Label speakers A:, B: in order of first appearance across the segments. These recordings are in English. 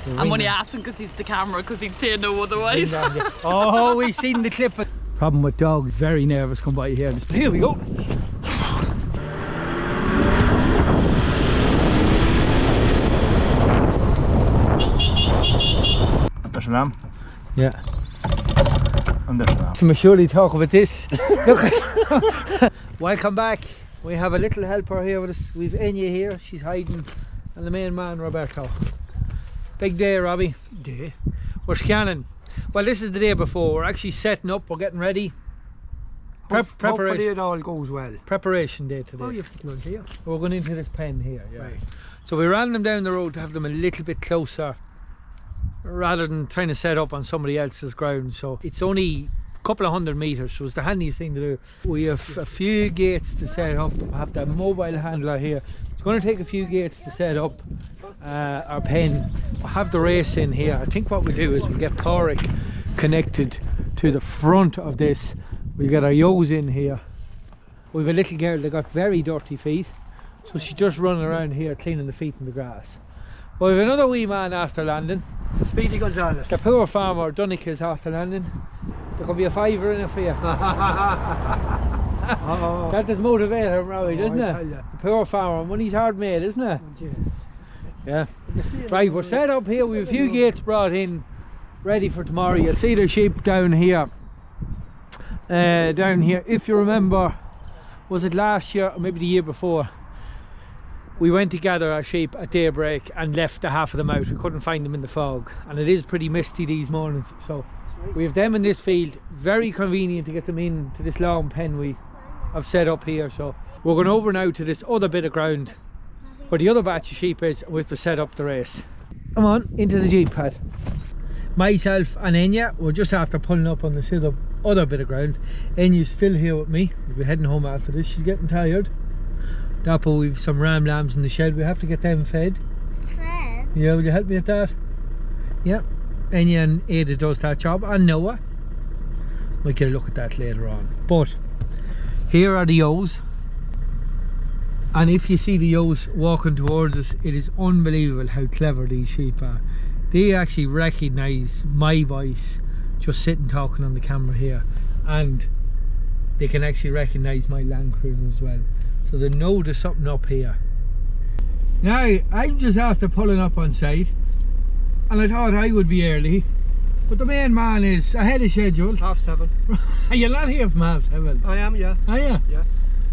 A: I'm only asking because he's the camera, because he'd say no otherwise.
B: Oh, we've seen the clip. Problem with dogs, very nervous come by here. Here we go.
C: There's a lamb.
B: Yeah.
C: And there's a lamb.
B: So surely talk about this. Look. Welcome back. We have a little helper here with us. We've Enya here, she's hiding, and the main man, Roberto. Big day, Robbie. Day. We're scanning. Well, this is the day before. We're actually setting up. We're getting ready. Preparation.
D: Hopefully it all goes well.
B: Preparation day today.
D: Oh, you have to go in here.
B: We're going into this pen here. Yeah.
D: Right.
B: So we ran them down the road to have them a little bit closer, rather than trying to set up on somebody else's ground. So it's only a couple of 100 meters. So it's the handiest thing to do. We have a few gates to set up. I have the mobile handler here. It's going to take a few gates to set up our pen. We'll have the race in here. I think what we'll do is we'll get Porrick connected to the front of this. We'll get our ewes in here. We have a little girl that got very dirty feet, so she's just running around here cleaning the feet in the grass. But we have another wee man after landing.
D: Speedy Gonzalez.
B: The poor farmer, Dunnick, is after landing. There could be a fiver in it for you. That does motivate him, Robbie, doesn't it? The poor farmer, money's hard made, isn't it? Yeah. Right, we're set up here. We have a few gates brought in, ready for tomorrow. You'll see the sheep down here. Down here, if you remember, was it last year or maybe the year before, we went to gather our sheep at daybreak and left the half of them out. We couldn't find them in the fog, and it is pretty misty these mornings, so we have them in this field. Very convenient to get them in to this long pen we have set up here. So we're going over now to this other bit of ground where the other batch of sheep is, and we have to set up the race. Come on, into the Jeep pad. Myself and Enya, we're just after pulling up on this other bit of ground. Enya's still here with me. We'll be heading home after this. She's getting tired. Dappo, we've some ram lambs in the shed. We have to get them fed.
E: Fed?
B: Yeah, will you help me with that? Yeah. Enya and Ada does that job, and Noah. Might get a look at that later on. But here are the ewes. And if you see the ewes walking towards us, it is unbelievable how clever these sheep are. They actually recognise my voice just sitting talking on the camera here, and they can actually recognise my Land Cruiser as well. So they know there's something up here. Now, I'm just after pulling up on site, and I thought I would be early, but the main man is ahead of schedule.
D: 7:30.
B: You're not here from 7:30?
D: I am, yeah.
B: Are you?
D: Yeah.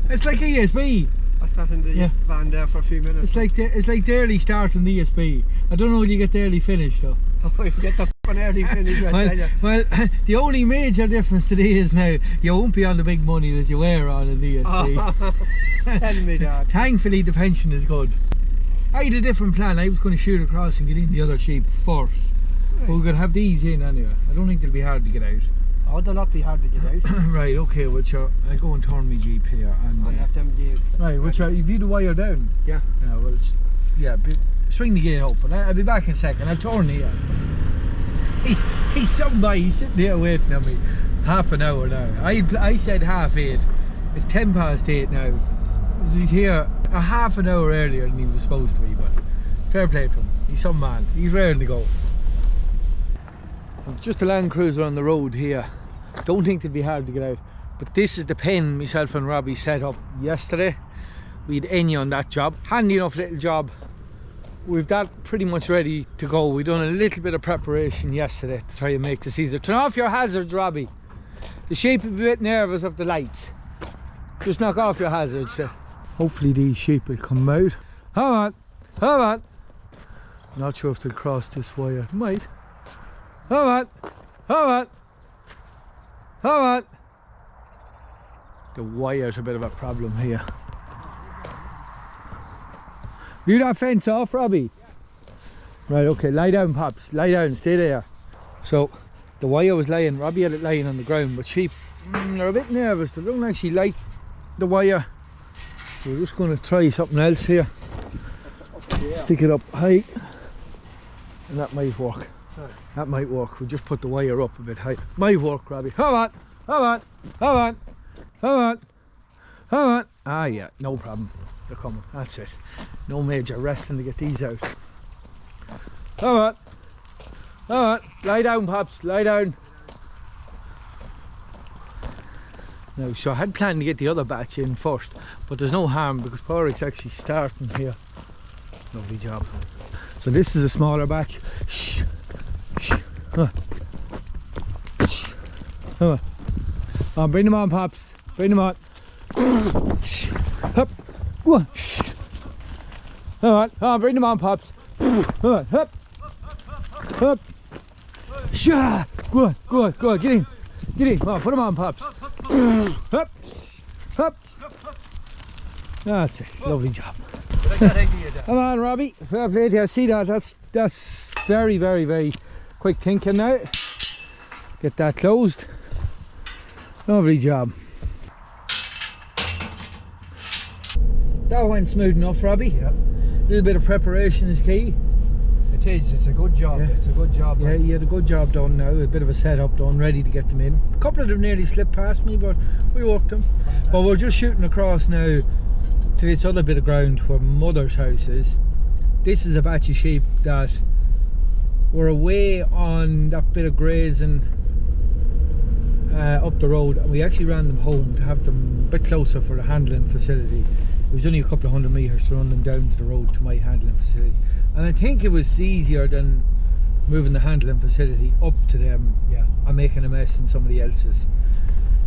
B: It's like ESB.
D: I sat in the van there for a few minutes.
B: It's like the early start in the ESB. I don't know when you get the early finish though.
D: Oh, you get the f***ing early finish, I tell you.
B: Well, the only major difference today is now you won't be on the big money that you were on in the ESB.
D: Tell me that.
B: Thankfully the pension is good. I had a different plan. I was going to shoot across and get in the other sheep first. Right. But we're going to have these in anyway. I don't think they'll be hard to get out.
D: Oh, they'll not be hard to get out.
B: Right, okay, well, I'll go and turn my Jeep here. And
D: I'll have them gates.
B: Right, well, you've the wire down?
D: Yeah.
B: Yeah, well, swing the gate open. I'll be back in a second. I'll turn here. He's somebody, he's sitting there waiting on me. Half an hour now. I said 8:30. It's 8:10 now. So he's here a half an hour earlier than he was supposed to be, but fair play to him. He's some man. He's raring to go. Just a Land Cruiser on the road here. Don't think it'd be hard to get out. But this is the pen myself and Robbie set up yesterday. We had Enya on that job. Handy enough little job. We've that pretty much ready to go. We've done a little bit of preparation yesterday to try and make this easier. Turn off your hazards, Robbie. The sheep will be a bit nervous of the lights. Just knock off your hazards. Hopefully these sheep will come out. Hold on, hold on. Not sure if they'll cross this wire. Might. Hold on, hold on, hold on. The wire's a bit of a problem here. View that fence off, Robbie? Yeah. Right, okay, lie down, Pops. Lie down, stay there. So, the wire was lying, Robbie had it lying on the ground, but sheep, they're a bit nervous. They don't actually like the wire. So we're just going to try something else here. Yeah. Stick it up high. And that might work. That might work. We'll just put the wire up a bit high. Might work, Robbie. Hold on, hold on, hold on, hold on, hold on. Ah, yeah, no problem. They're coming. That's it. No major wrestling to get these out. Hold on, Alright, lie down, Pops, lie down. Now, so I had planned to get the other batch in first, but there's no harm because Porrick's actually starting here. Lovely job. So this is a smaller batch. Shh. Shh. Come on, bring them on, Pops. Bring them on. Shh. Up. Go on. Shh. Come on, bring them on, Pops. Come on, up. Up. Shah. Go on, go on, go on. Get in. Get in. Come on, put them on, Pops. Up. Up. That's it. Lovely job. Come on, Robbie. Fair play to you. See that? That's very, very, very quick thinking now. Get that closed. Lovely job. That went smooth enough, Robbie.
D: Yeah.
B: A little bit of preparation is key.
D: It is. It's a good job.
B: Yeah.
D: It's a good job.
B: Yeah, you had a good job done now. A bit of a setup done, ready to get them in. A couple of them nearly slipped past me, but we worked them. But we're just shooting across now to this other bit of ground where Mother's house is. This is a batch of sheep that were away on that bit of grazing up the road, and we actually ran them home to have them a bit closer for the handling facility. It was only a couple of 100 metres to run them down to the road to my handling facility, and I think it was easier than moving the handling facility up to them. Yeah, I'm making a mess in somebody else's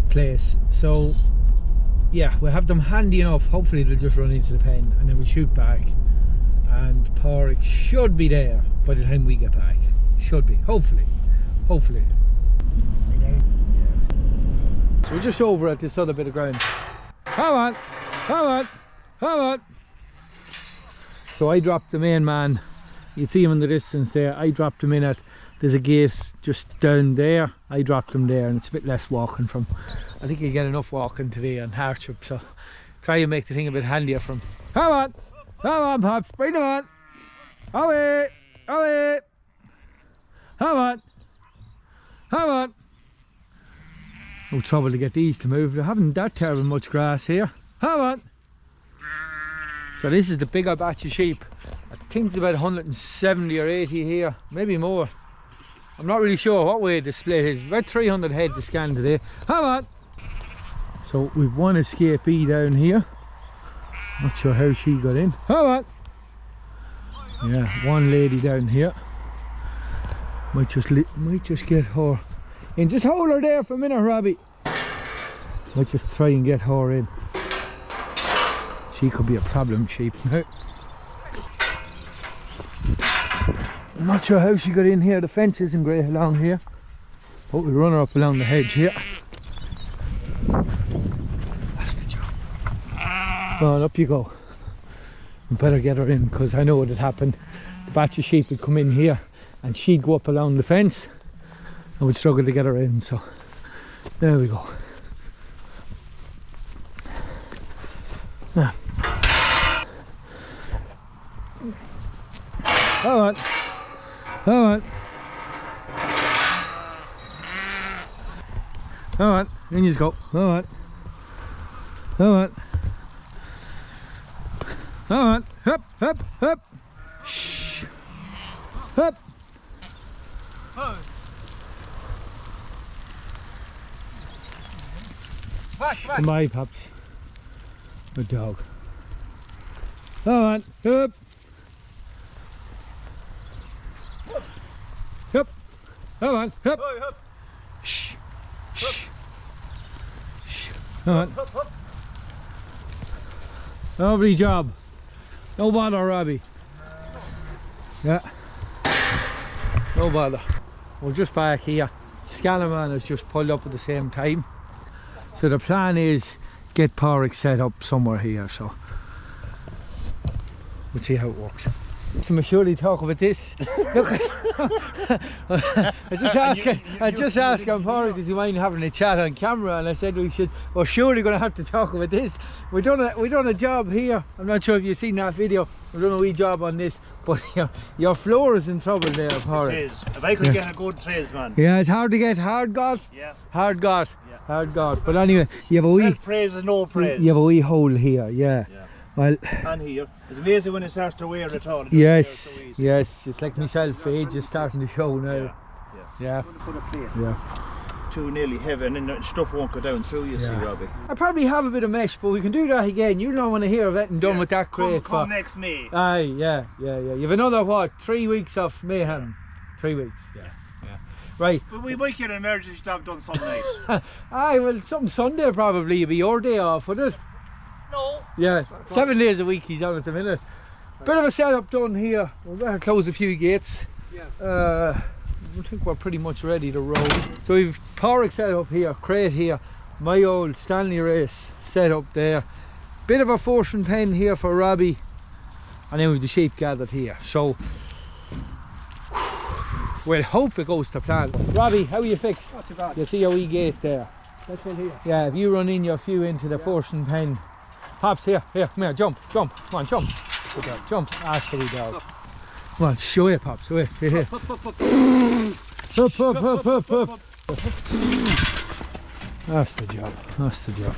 B: place. So yeah, we'll have them handy enough. Hopefully they'll just run into the pen and then we'll shoot back, and Porrick should be there by the time we get back. Should be, hopefully. So we're just over at this other bit of ground. Come on, come on, come on. So I dropped the main man. You'd see him in the distance there. I dropped him in at, there's a gate just down there. I dropped him there, and it's a bit less walking from. I think you get enough walking today on hardship, so try and make the thing a bit handier from. Come on, Pops, bring them on. Away, away. Come on, come on. No trouble to get these to move. They're having that terrible much grass here. Come on. So this is the bigger batch of sheep. I think it's about 170 or 80 here, maybe more. I'm not really sure what way the split is. About 300 head to scan today. Come on. So we've one escapee down here. Not sure how she got in. Come on. Yeah, one lady down here. Might just get her in. Just hold her there for a minute, Robbie. Might just try and get her in. She could be a problem sheep now. I'm not sure how she got in here. The fence isn't great along here, but we'll run her up along the hedge here. That's the job. Come on, up you go. We better get her in, because I know what had happened. The batch of sheep would come in here and she'd go up along the fence and we'd struggle to get her in, so there we go. Now, come on, come on, come on, in you go, come on, come on, come on, up, up, up, shh, up. My pups. Good dog. Come on, up. Up. Come on, up. Shh. Shh. Come on. Lovely job. No bother, Robbie. Yeah. No bother. We're just back here. Scalaman has just pulled up at the same time. So the plan is get Porrick set up somewhere here, so we'll see how it works. So surely talk about this. Look, I just asked him, Porrick, does he mind having a chat on camera? And I said we're surely going to have to talk about this. We done a job here. I'm not sure if you've seen that video. We've done a wee job on this, but your floor is in trouble there, Porrick.
C: It is. If I could get a good tradesman.
B: Yeah, it's hard to get. Hard got.
C: Yeah.
B: Hard got. Yeah. Hard got. But anyway, you have a wee
C: praise is no praise.
B: You have a wee hole here, yeah. Well,
C: And here. It's amazing when it starts to wear at all.
B: yes, yes, it's like myself, age is starting to show now. Yeah.
C: Put a plate.
B: Yeah.
C: Too nearly heavy and then the stuff won't go down through, you see, Robbie.
B: I probably have a bit of mesh, but we can do that again. You don't want to hear of it and done with that crate.
C: Come next May.
B: Aye, yeah. You've another, what, 3 weeks of mayhem? 3 weeks, yeah. Right.
C: But we might get an emergency job done some night.
B: Aye, well, some Sunday probably will be your day off, would it?
C: No.
B: Yeah, 7 days a week he's on at the minute. Bit of a setup done here. We're going to close a few gates. I think we're pretty much ready to roll. So we've Porrick set up here, crate here, my old Stanley race set up there. Bit of a fortune pen here for Robbie, and then we've the sheep gathered here. So we'll hope it goes to plan. Robbie, how are you fixed?
D: Not too bad.
B: You see your wee gate there?
D: That's one here.
B: Yeah, if you run in your few into the fortune pen. Pops, here, come here, jump, come on, jump. Good dog, jump, ask the wee dog. Come on, show you, Pops, wait, here. Up. That's the job.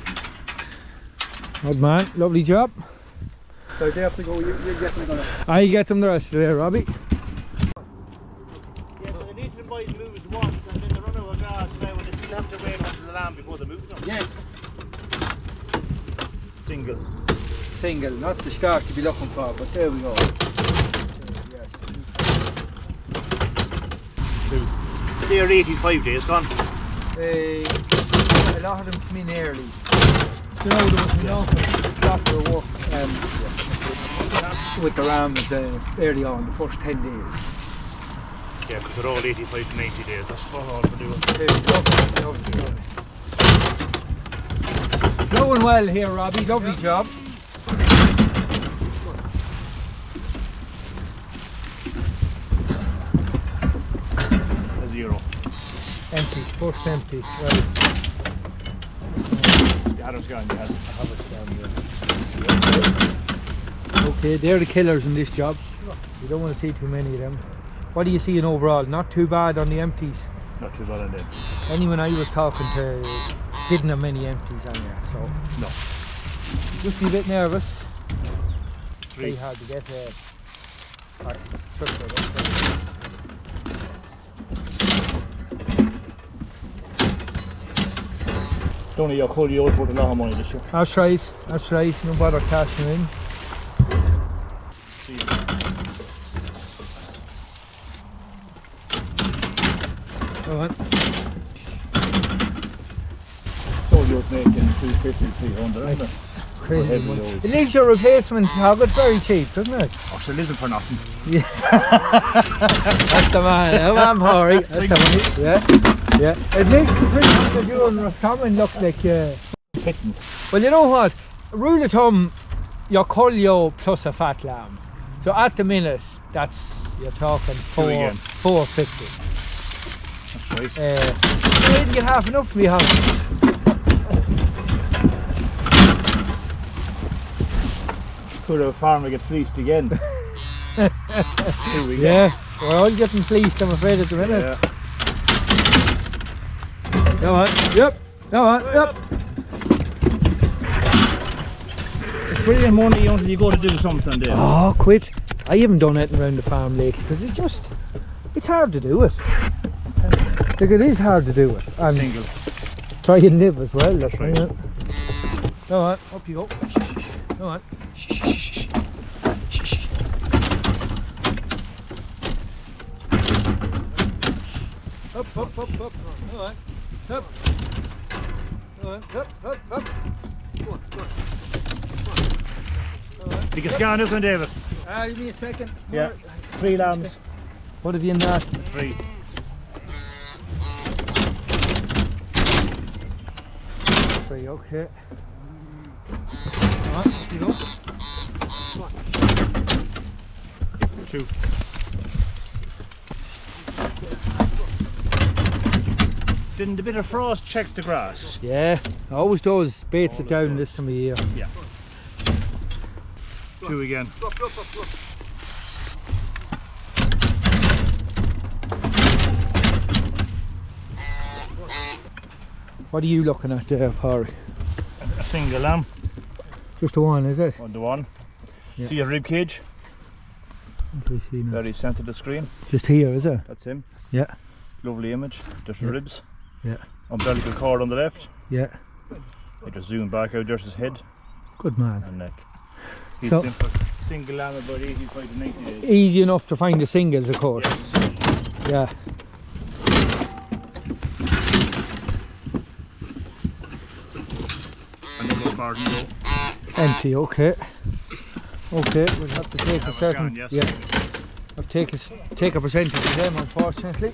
B: Good man, lovely job.
D: So they have to go, you're definitely going to...
B: I get them the rest of the day, Robbie.
C: Yeah, but they need to buy the moves once and then they run out of grass now and they still have to wait until the lamb before they move them.
B: Yes.
C: Single.
B: Not the start to be looking for, but there we go.
C: They're 85 days gone.
B: A lot of them come in early. You know, there was an awful lot of work with the rams early on, the first 10 days.
C: Yeah, because they're all 85 to 90 days. That's spot on for doing it.
B: Lovely. Flowing well here, Robbie. Lovely job.
C: A 0.
B: Empty, first empty. Right.
C: The Adam's gone, you have it down.
B: Okay, they're the killers in this job. You don't want to see too many of them. What are you seeing overall? Not too bad on the empties.
C: Not too bad on them.
B: Anyone I was talking to didn't have many empties on there, so
C: No.
B: just be a bit nervous.
C: 3.
B: Very hard to get
C: Don't you call you out for a lot of money this year.
B: That's right. No bother cashing in. Go on.
C: So you're making 250, 300, isn't it?
B: Crazy
C: Heavy
B: money.
C: loads.
B: It leaves your replacement hogget very cheap, doesn't it?
C: Oh, so listen for nothing.
B: Yeah. That's the man. Oh, I'm Harry. That's the money. Yeah. It makes the thing that you and Roscommon look like
C: Pittance.
B: well, you know what? Rule of thumb, your collio plus a fat lamb. So at the minute, you're talking 450.
C: That's right.
B: I didn't get half enough for me,
C: Could a farmer get fleeced again? Here we go.
B: Yeah, we're all getting fleeced, I'm afraid, at the minute.
C: Yeah.
B: Come on, yep.
C: It's brilliant money until you go to do something there.
B: Oh, quit. I haven't done anything around the farm lately because it's hard to do it. Like, it is hard to do it. And
C: Single.
B: try and live as well.
C: That's right.
B: Yeah. Go on, up you go. Go on. Up. Go on. Up. Go on. Up. Go on.
C: You can scan this one, David.
B: Give me a second.
C: Yeah. 3 lambs.
B: What have you in that?
C: 3.
B: 3, okay. Come on, up you go.
C: 2. Didn't the bit of frost check the grass?
B: Yeah, always does. Baits it down this time of year.
C: Yeah. 2 again.
B: What are you looking at there, Parry?
C: A single lamb.
B: Just the one, is it?
C: On the one.
B: Yeah.
C: See your rib cage?
B: Okay, see now.
C: Very centre of the screen.
B: Just here, is it?
C: That's him.
B: Yeah.
C: Lovely image. There's the
B: Yeah.
C: ribs.
B: Yeah.
C: Umbilical cord on the left.
B: Yeah.
C: I just zoom back out. There's his head
B: Good man.
C: and neck. He's
B: So-
C: simple. Single lamb about 85 to 90 days.
B: Easy enough to find the singles, of course.
C: Yes.
B: Yeah.
C: Another garden though.
B: Empty, okay. Okay, we'll have to take
C: Have
B: a
C: a
B: certain.
C: scan, yes.
B: Yeah. I'll take a percentage of them, unfortunately.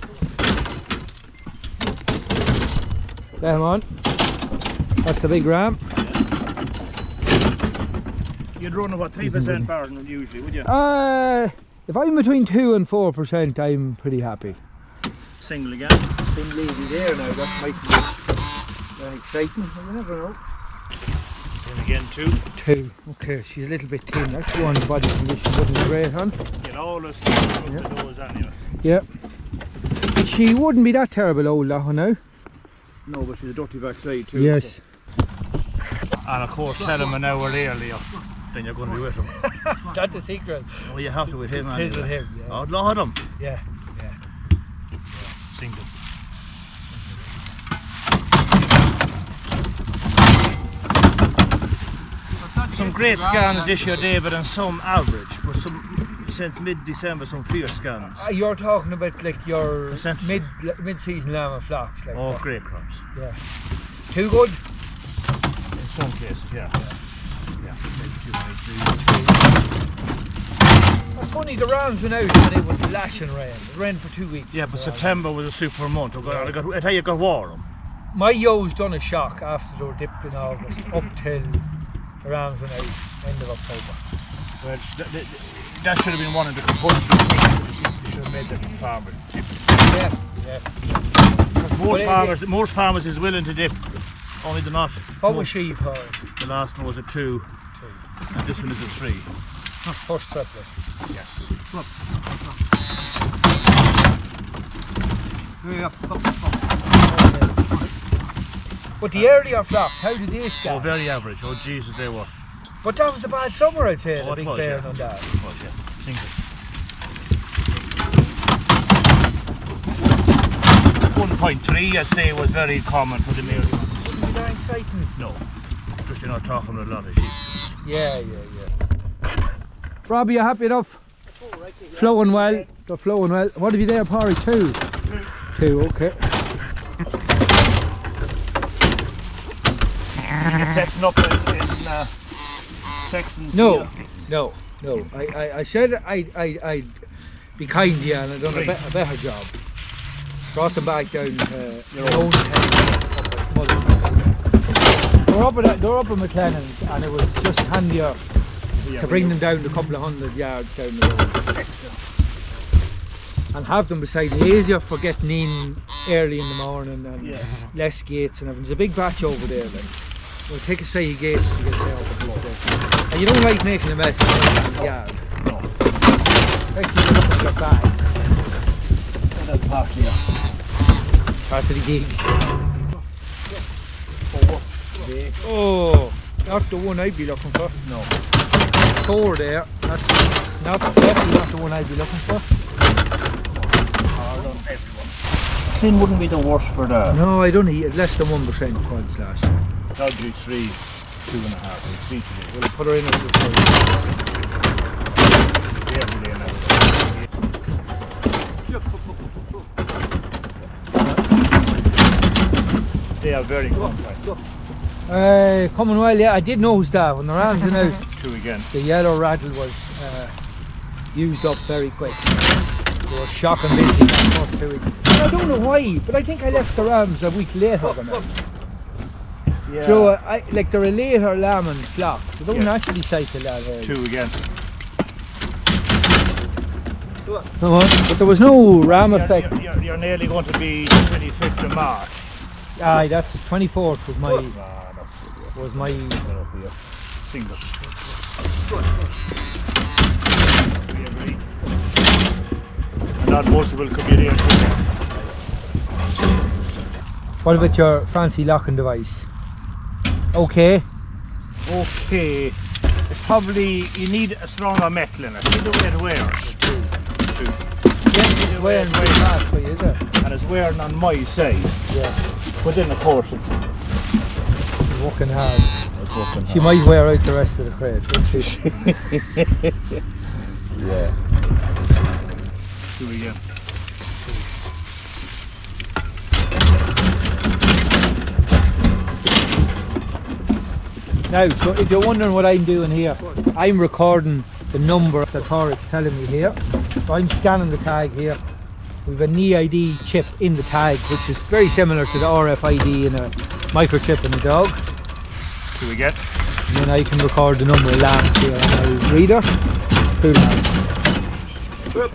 B: Them on. That's the big ram.
C: You'd run about 3% barren usually, would you?
B: If I'm between 2 and 4%, I'm pretty happy.
C: Single again.
B: Thin lady there now, that might be very exciting, you never know.
C: And again 2.
B: 2, okay, she's a little bit thin, that's one body condition wasn't great on.
C: You'll always keep up the nose anyway.
B: Yeah. She wouldn't be that terrible old, that one now.
C: No, but she's a dirty backside too.
B: Yes.
C: And of course tell him an hour earlier, then you're going to be with him.
B: That's the secret.
C: Oh, you have to with him anyway.
B: His with him, yeah.
C: Oh, load him.
B: Yeah, yeah.
C: Single. Some great scans this year, David, and some average, but some since mid-December some fierce scans.
B: You're talking about like your
C: Percentage.
B: mid-season lamb and flocks, like
C: Oh,
B: that.
C: great crops.
B: Yeah. Too good?
C: In some cases, yeah. Yeah, maybe 2,
B: It's funny, the rams went out and it was lashing rain. It rained for 2 weeks.
C: Yeah, but September was a super month. I tell you, it got warm.
B: My ewes done a shock after they were dipped in August, up till the rams went out, end of October.
C: Well, that should have been one of the compulsory things. They should have made that the farmer dip.
B: Yeah, yeah.
C: Most farmers is willing to dip, only they're not.
B: What was sheep?
C: The last one was a 2, and this one is a 3.
B: First settler.
C: Yes.
B: But the earlier flocks, how did they
C: Oh,
B: start?
C: very average. Oh, Jesus, they were.
B: But that was the bad summer, I'd say,
C: Oh,
B: the
C: it
B: big
C: was,
B: bear
C: yeah.
B: on that.
C: It was, yeah. Single. 1.3, I'd say, was very common for the male ones.
B: Wouldn't be that exciting.
C: No, because you're not talking a lot of sheep.
B: Yeah, yeah, yeah. Robbie, you happy enough? Flowing well. They're flowing well. What have you there, Parry? 2? 2, okay.
C: Setting up in sections.
B: No,
C: here.
B: no, no. I said I'd be kind to you and I'd done a better job. Brought them back down your own tent. They're up in McLennan's and it was just handier to bring them down a couple of 100 yards down the road. And have them beside me, easier for getting in early in the morning and less gates and everything. There's a big batch over there. Like. We'll take a set of gates to get there up the floor. And you don't like making a mess in the yard.
C: No.
B: Especially when you look at your bag.
C: And that's part here.
B: Part of the gig. Oh, not the one I'd be looking for.
C: No.
B: 4 there. That's definitely not the one I'd be looking for.
C: Hard on everyone. Thin wouldn't be the worst for that.
B: No, I don't eat less than 1% points last year.
C: That'd be 3, 2.5. We'll see today.
B: We'll put her in at
C: Every day and every day. They are very compact.
B: coming well, yeah, I did notice that when the rams went out.
C: 2 again.
B: The yellow rattle was used up very quick. They were shocking busy that first 2 weeks. And I don't know why, but I think I left the rams a week later than that.
C: Yeah.
B: So, like they're a later lamb and flock. They don't
C: Yes.
B: naturally cycle that early.
C: 2 again.
B: But there was no ram effect.
C: You're nearly going to be 25th of March.
B: Aye, that's 24th was my
C: That's
B: was my
C: single. And not multiple could be there too.
B: What about your fancy locking device? Okay.
C: Okay, it's probably, you need a stronger metal in it. See the way it wears.
B: Yes, it's wearing very hard for you, is it?
C: And it's wearing on my side.
B: Yeah.
C: But then of course it's
B: Working hard.
C: working
B: She might wear out the rest of the crate, won't she?
C: Yeah. Here we go.
B: Now, so if you're wondering what I'm doing here, I'm recording the number that Toric's telling me here. So I'm scanning the tag here. We've an EID chip in the tag, which is very similar to the RFID in a microchip in a dog.
C: Here we go.
B: And then I can record the number of lambs here on my reader. 2 lambs. Yeah.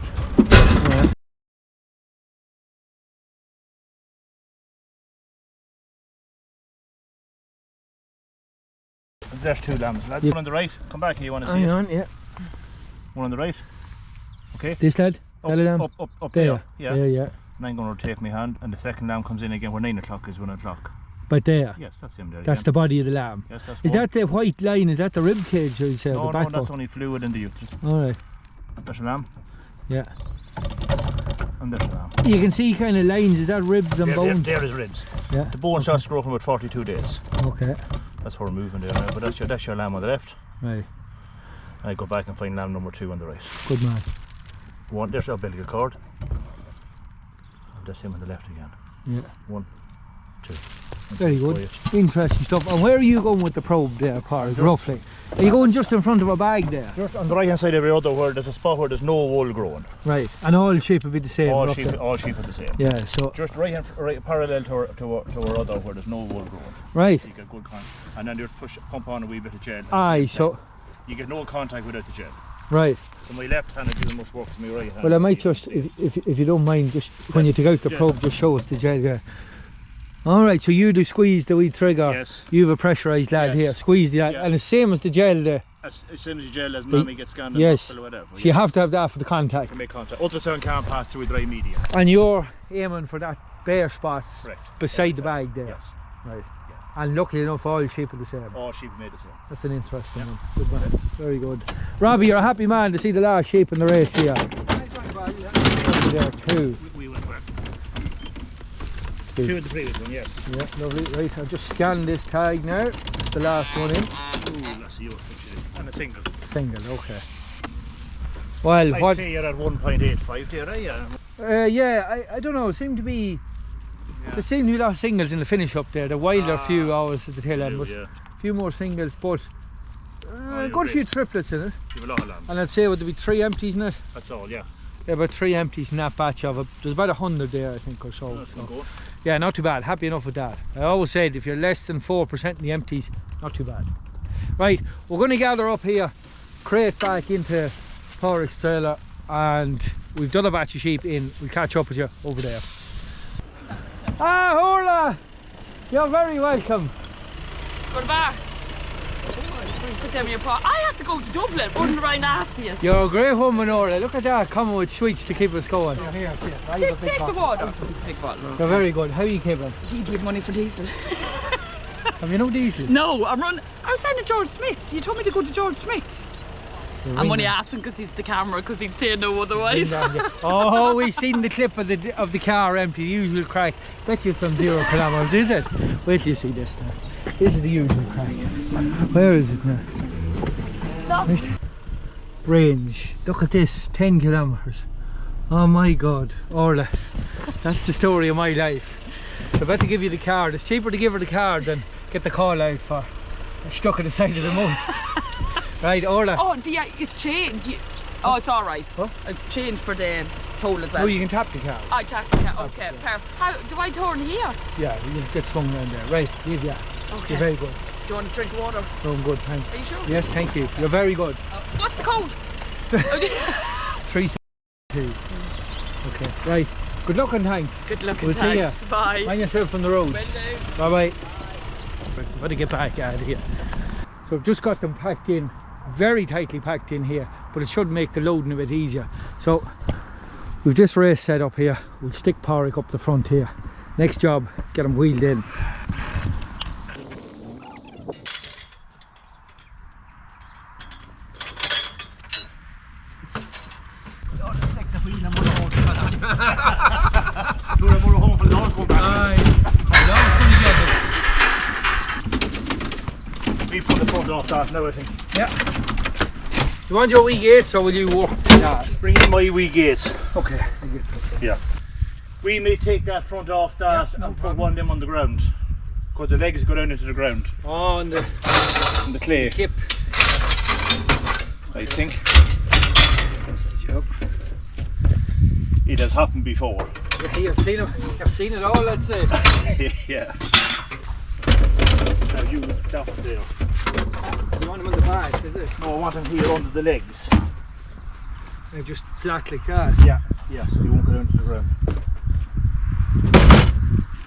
C: There's 2 lambs, lads.
B: Yeah.
C: One on the right. Come back here, you want to see
B: Hang
C: it?
B: on, yeah.
C: One on the right. Okay.
B: This lad?
C: Up,
B: That lamb?
C: up
B: There.
C: there. Yeah.
B: Yeah.
C: And I'm going to rotate my hand, and the second lamb comes in again where 9 o'clock is 1 o'clock.
B: But there.
C: Yes, that's him there.
B: That's
C: again.
B: the body of the lamb.
C: Yes, that's
B: Is
C: one.
B: that the white line? Is that the rib cage, or you say,
C: No,
B: the
C: no,
B: backbone?
C: that's only fluid in the uterus.
B: Alright,
C: There's a lamb,
B: yeah.
C: and there's a lamb.
B: You can see kind of lines. Is that ribs and
C: There,
B: bones?
C: there is ribs.
B: Yeah.
C: The bone starts to grow from about 42 days.
B: Okay,
C: That's her moving there now, but that's your lamb on the left.
B: right.
C: And I go back and find lamb number 2 on the right.
B: Good man.
C: One, there's our umbilical cord. That's him on the left again.
B: Yeah.
C: 1, 2.
B: Very good. Interesting stuff. And where are you going with the probe there, Park, roughly? Are you going just in front of a bag there?
C: Just on the right hand side of the other where there's a spot where there's no wool growing.
B: Right. And all shape would be the same,
C: All
B: roughly?
C: sheep are the same.
B: Yeah, so...
C: Just right parallel to our other where there's no wool growing.
B: Right.
C: So you get good contact. And then you pump on a wee bit of gel.
B: Aye, so...
C: You get no contact without the gel.
B: Right.
C: So my left hand is doing much work to my right hand.
B: Well, I might just, if you don't mind, just when you take out the probe, just show us the gel there. Alright, so you do squeeze the wee trigger.
C: Yes.
B: You have a pressurised lad
C: Yes.
B: here. Squeeze the lad.
C: Yeah.
B: And it's same as the gel there.
C: As soon as the gel, as mommy gets scanned and
B: Yes.
C: muscle or whatever.
B: So you have to have that for the contact.
C: to make contact. Ultrasound can't pass through a dry media.
B: And you're aiming for that bare spot
C: Correct.
B: beside the bag there.
C: Yes.
B: Right. And luckily enough, all shape of the same.
C: All sheep made the same.
B: That's an interesting one. Good man. Very good. Robbie, you're a happy man to see the last shape in the race here. There too.
C: We went back. 2 of the previous one, yes.
B: Yeah, lovely. Right, I'll just scan this tag now. It's the last one in.
C: Ooh, that's a yours actually. And a single.
B: Single, okay. Well,
C: I'd
B: what?
C: say you're at 1.85 there, eh?
B: Yeah, I don't know. Seem to be. There seem to be a lot of singles in the finish up there. The wilder few hours at the tail end, but
C: Yeah.
B: a few more singles. But
C: you're
B: good few
C: great.
B: triplets in it.
C: You have a lot of lambs.
B: And I'd say would there be 3 empties in it?
C: That's all, yeah.
B: Yeah, about 3 empties in that batch of it. There's about 100 there, I think, or so.
C: That's
B: So,
C: good.
B: yeah, not too bad. Happy enough with that. I always said if you're less than 4% in the empties, not too bad. Right, we're going to gather up here, crate back into Porrick's trailer, and we've done a batch of sheep in. We'll catch up with you over there. Ah, hola! You're very welcome.
A: Go back. Put them in your pot. I have to go to Dublin. Wouldn't I ask you?
B: You're a great woman, Orla. Look at that, coming with sweets to keep us going.
D: Here,
A: Take the water. Big bottle.
B: You're very good. How are you keeping?
A: Do you give money for diesel?
B: Have you no diesel?
A: No, I was saying to George Smith's. You told me to go to George Smith's. I'm only asking because he's the camera, because he'd say no otherwise.
B: Oh, we've seen the clip of the car empty, the usual crack. Bet you it's on 0 kilometres, is it? Wait till you see this now. This is the usual crack. Where is it now?
A: No.
B: Range. Look at this, 10 kilometres. Oh my God, Orla. That's the story of my life. So I better give you the card. It's cheaper to give her the card than get the call out for stuck at the side of the moon. Right, Orla.
A: Oh, yeah, it's changed. Oh, it's all right.
B: What?
A: It's changed for the toll as well.
B: Oh, you can tap the card.
A: I tap the car. Okay, perfect. How do I turn here?
B: Yeah, you can get swung around there. Right, leave that.
A: Okay.
B: You're very good.
A: Do you want to drink water?
B: Oh, I'm good, thanks.
A: Are you sure?
B: Yes, thank you. You're very good.
A: What's the code?
B: 372. Okay, right. Good luck and thanks.
A: Good luck.
B: We'll
A: and
B: see ya.
A: thanks. Bye.
B: Mind yourself on the road.
A: Will do.
B: Bye bye. Better get back out of here. So I've just got them packed in, very tightly packed in here, but it should make the loading a bit easier. So we've this race set up here. We'll stick Porrick up the front here. Next job, get them wheeled in.
C: start now, I think.
B: Yeah. You want your wee gates or will you walk?
C: Yeah, bring in my wee gates.
B: Okay.
C: Yeah. We may take that front off that and put one of them on the ground. Because the legs go down into the ground.
B: Oh, and the
C: clay.
B: kip.
C: I think.
B: That's the job.
C: It has happened before.
B: Yeah, you've seen it all, let's say.
C: Yeah. Now you that one there.
B: You want them on the back, is it?
C: No, I want them here under the legs.
B: They're just flat like that.
C: Yeah, so you won't go down to the ground.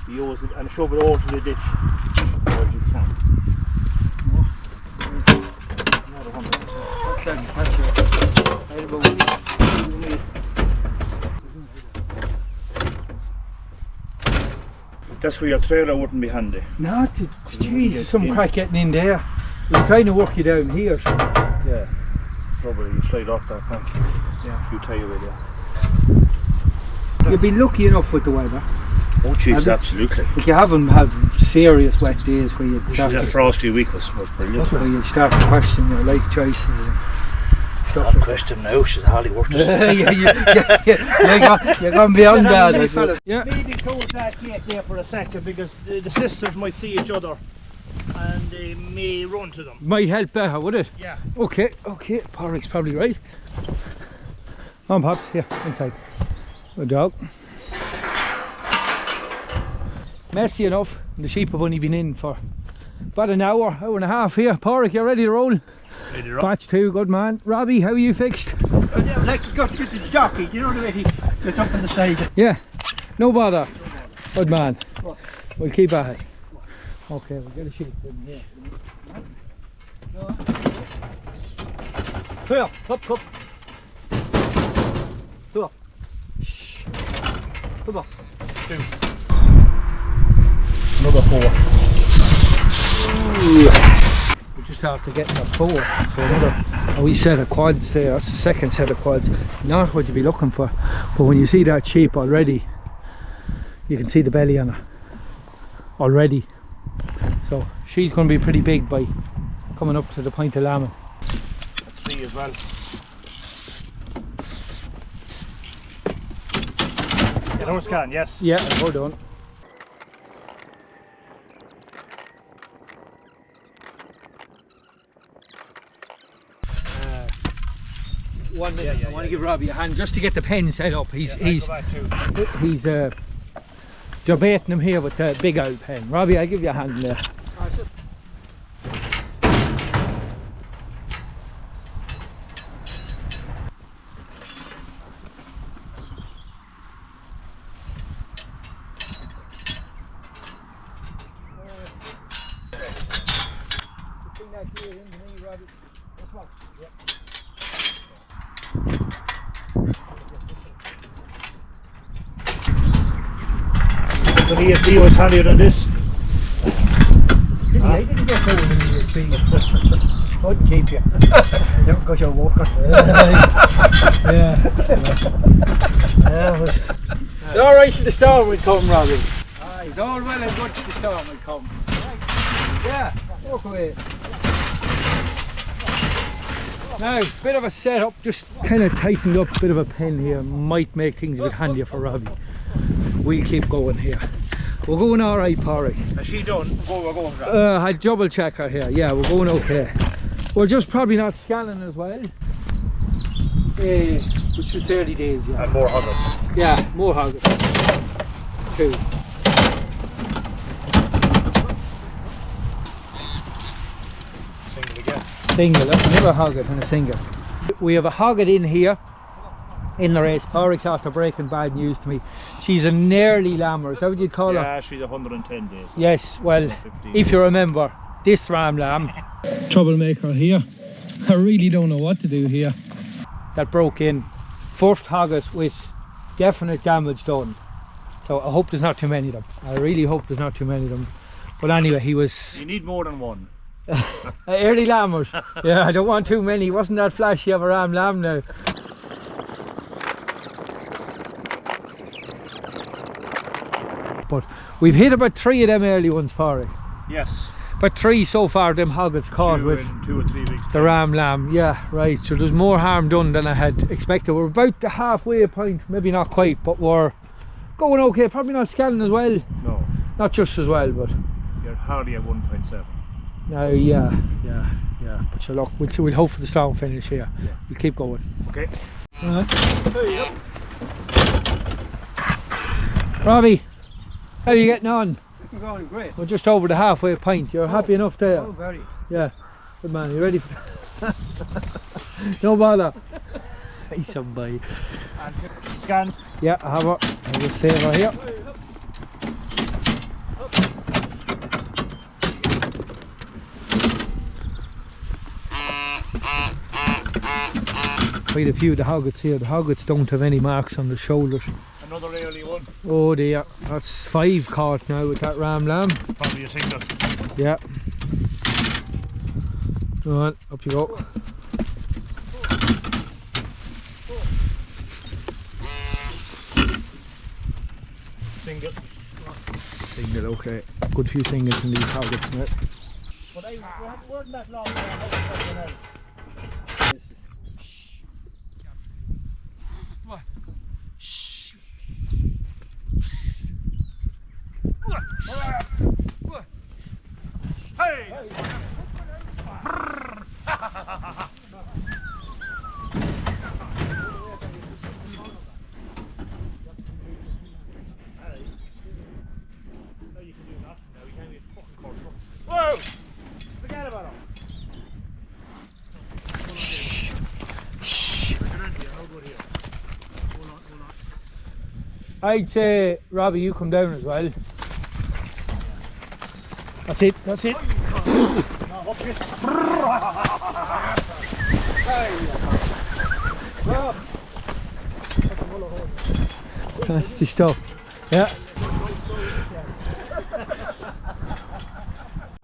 C: You always and shove it all to the ditch as far as you can. Not 100%. That's where your trailer wouldn't be handy.
B: No, jeez, some crack getting in there. We're trying to work you down here. So.
C: Yeah, probably you slide off that tank.
B: Yeah.
C: You tie with you.
B: You've been lucky enough with the weather.
C: Oh jeez, absolutely.
B: Like you haven't had serious wet days where you'd start
C: That frosty week was brilliant.
B: where you'd start to question your life choices and stuff.
C: Not question now, she's hardly worth it.
B: You're gone beyond that. Yeah.
C: Maybe close that gate there for a second because the sisters might see each other and they may run to them.
B: Might help better, would it?
C: Yeah.
B: Okay, Porrick's probably right. On Pops, here, inside. Good dog. Messy enough, the sheep have only been in for about an hour and a half here. Porrick, you ready to roll?
C: Ready to roll.
B: Batch 2, good man. Robbie, how are you fixed?
D: Like you got to get to the jockey, do you know the way he gets up on the side?
B: Yeah, no bother. Good man. We'll keep at it. Okay, we'll get a sheep in here.
D: Here, up. Here. Come on.
C: Another 4.
B: We just have to get in a 4. So another a wee set of quads there. That's the second set of quads. Not what you'd be looking for. But when you see that sheep already, you can see the belly on her. Already. So she's going to be pretty big by coming up to the point of lambing.
C: 3 as well. Get on scan, yes.
B: Yeah, hold on. One minute. I want to give Robbie a hand just to get the pen set up. He's debating him here with the big old pen. Robbie, I'll give you a hand there.
C: So the ESP was handier than this.
B: I didn't get over the ESP.
D: Wouldn't keep you. Don't go to a walker.
B: Yeah. It's all right till the storm will come, Robbie. It's all well and good till the storm will come. Yeah, walk away. Now, bit of a setup, just kind of tightened up, bit of a pen here, might make things a bit handier for Robbie. We'll keep going here. We're going alright, Porrick.
C: Is she done? We're going for that.
B: I double check her here, yeah, we're going okay. We're just probably not scanning as well. Which was 30 days, yeah.
C: And more hoggets.
B: Yeah, more hoggets. 2.
C: Single again.
B: Single, another hogget and a single. We have a hogget in here in the race. Porrick's after breaking bad news to me. She's an early lammer, is that what you'd call her?
C: Yeah, she's 110 days.
B: Yes, well, if you remember, this ram lamb, troublemaker here, I really don't know what to do here. That broke in, first hogget with definite damage done. So I hope there's not too many of them. I really hope there's not too many of them. But anyway, he was...
C: You need more than one.
B: early lammers. Yeah, I don't want too many. He wasn't that flashy of a ram lamb now. But we've hit about 3 of them early ones, Porrick.
C: Yes.
B: But 3 so far, them hoggets caught
C: Due
B: with
C: in 2 or 3 weeks.
B: the ram lamb. Yeah, right. So there's more harm done than I had expected. We're about the halfway point, maybe not quite, but we're going okay. Probably not scanning as well.
C: No,
B: Not just as well, but
C: you're hardly at 1.7.
B: yeah. But sure, look, we'll hope for the strong finish here.
C: Yeah.
B: We'll keep going.
C: Okay.
B: Robbie, how are you getting on?
D: You're going great.
B: We're just over the halfway point. You're happy enough there?
D: Oh, very.
B: Yeah. Good man. You ready for no bother. Hey, somebody.
C: Scanned.
B: Yeah, I have her. I'll just save her here. Quite a few of the hoggets here. The hoggets don't have any marks on the shoulders.
C: Another early one.
B: Oh dear, that's 5 caught now with that ram lamb.
C: Probably a single.
B: Yeah. Go on, up you go.
C: Single.
B: Single, okay. Good few singles in these hoggets now.
C: But I weren't that long. Whoa! Forget about him. Shh.
B: I'd say, Robbie, you come down as well. That's it, that's it. That's the stuff. Yeah.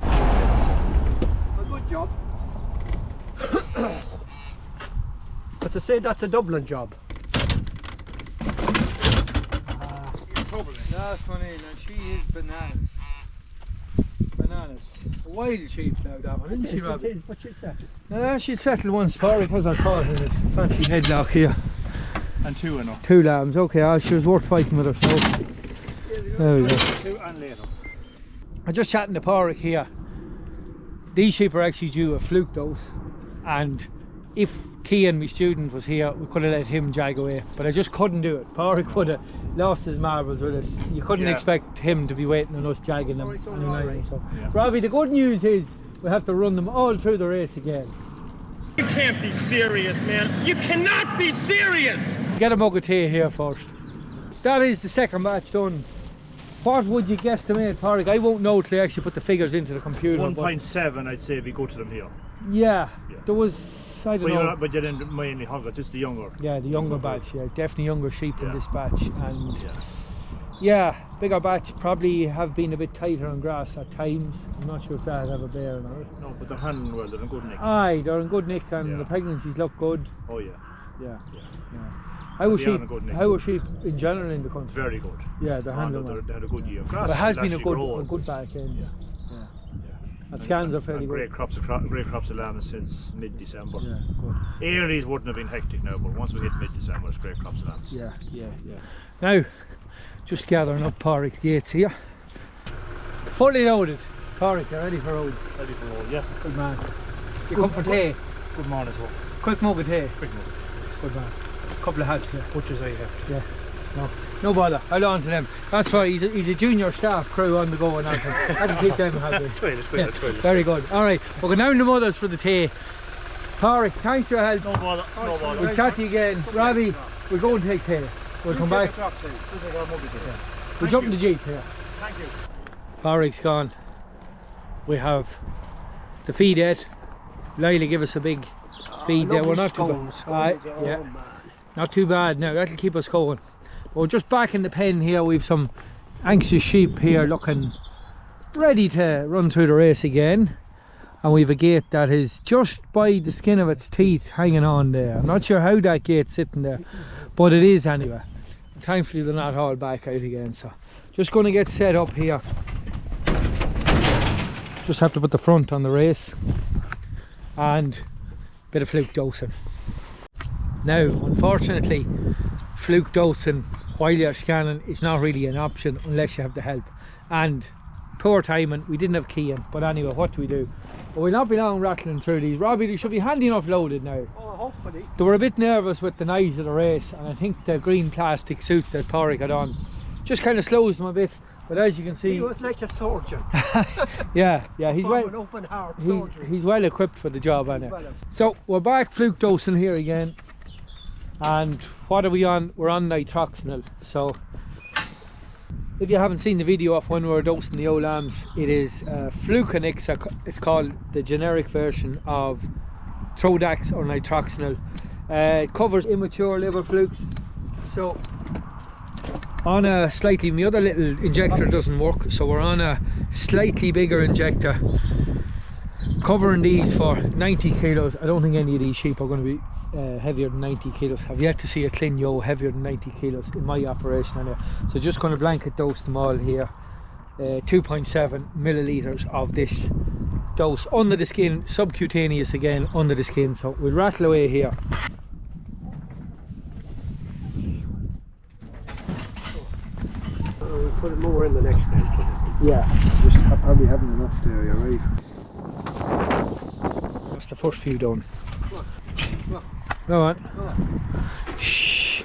D: A good job. But to say that's a Dublin job.
B: Last one in, and she is bananas. Bananas. A wild sheep now, that one, isn't she, Robbie?
D: It is, but she'd settle.
B: No, she'd settle once, Parry, because I'm caught in this fancy headlock here.
C: And 2 enough.
B: 2 lambs, okay, she was worth fighting with her, so there we go.
C: 2 and later.
B: I'm just chatting to Pádraig here. These sheep are actually due a Fluke dose, and if Cian, my student, was here, we could have let him jag away, but I just couldn't do it. Pádraig would have lost his marbles with us. You couldn't expect him to be waiting on us jagging them. So.
C: Yeah.
B: Robbie, the good news is we have to run them all through the race again.
E: You can't be serious, man. You cannot be serious!
B: Get a mug of tea here first. That is the second batch done. What would you guesstimate, Pádraig? I won't know till I actually put the figures into the computer.
C: 1.7, I'd say we go to them here.
B: Yeah,
C: Yeah.
B: there was, I don't know.
C: But you're in mainly hoggets, just the younger.
B: Yeah, the younger batch, yeah, definitely younger sheep in
C: Yeah.
B: this batch, and
C: Yeah.
B: yeah, bigger batch probably have been a bit tighter on grass at times. I'm not sure if that would have a bearing on it.
C: No, but they're handling well, they're in good nick.
B: Aye, they're in good nick, and
C: Yeah.
B: the pregnancies look good.
C: Oh yeah,
B: Yeah,
C: yeah.
B: yeah. How was
C: They are
B: sheep?
C: in good nick.
B: How was sheep in general in the country?
C: Very good.
B: Yeah, they're
C: Oh, no,
B: handling well.
C: they had a good year. Grass
B: There has
C: is
B: been a
C: actually
B: good,
C: growing.
B: a good back end.
C: Yeah.
B: Yeah.
C: Yeah.
B: And scans are fairly
C: and
B: good.
C: great crops of lambs since mid-December.
B: Yeah, good.
C: Aries wouldn't have been hectic now, but once we hit mid-December, it's great crops of lambs.
B: Yeah, yeah, yeah. Now, just gathering up Pádraig's gates here. Fully loaded. Pádraig, you're ready for road.
C: Ready for all, yeah.
B: Good man. You come for tea?
C: Good morning as well.
B: Quick mug of tea.
C: Quick move.
B: Good man. Couple of hats here.
C: Much as I have to.
B: Yeah. No bother. Hold on to them. That's fine. He's a junior staff crew on the go and everything. That'll keep them happy.
C: Toilet.
B: Very good. Alright, we're going down to Mothers for the tea. Pádraig, thanks for your help.
C: No bother, no bother.
B: We'll chat to you again. Robbie, we'll go and take tea. We'll come back. We'll jump in the Jeep here.
C: Thank you.
B: Pádraig's gone. We have the feed yet. Lila give us a big feed there. We're not too bad. Yeah. Not too bad now, that'll keep us going. We're just back in the pen here. We've some anxious sheep here looking ready to run through the race again. And we've a gate that is just by the skin of its teeth hanging on there. I'm not sure how that gate's sitting there, but it is anyway. And thankfully they're not all back out again, so just going to get set up here. Just have to put the front on the race and a bit of fluke dosing. Now, unfortunately, fluke dosing while you're scanning is not really an option unless you have the help. And poor timing, we didn't have key in, but anyway, what do we do? But we'll not be long rattling through these. Robbie, they should be handy enough loaded now.
D: Oh, hopefully.
B: They were a bit nervous with the knives of the race, and I think the green plastic suit that Pádraig had on just kind of slows them a bit. But as you can see,
D: He was like a surgeon.
B: yeah, he's
D: From
B: well,
D: an open heart surgery.
B: he's well equipped for the job, Anna.
D: Well,
B: So we're back fluke dosing here again, and what are we on? We're on nitroxinal. So if you haven't seen the video of when we were dosing the old lambs, it is Fluke and Ixa. It's called the generic version of Trodax or nitroxinal. It covers immature liver flukes. So on a slightly, my other little injector doesn't work, so we're on a slightly bigger injector, covering these for 90 kilos. I don't think any of these sheep are going to be heavier than 90 kilos. I've yet to see a clean ewe heavier than 90 kilos in my operation anyway. So just going to blanket dose them all here. 2.7 milliliters of this dose under the skin, subcutaneous again under the skin. So we'll rattle away here.
D: we'll put more in the next tank.
B: Yeah, just probably haven't enough there, you're right. That's the first few done. Go on. Shh.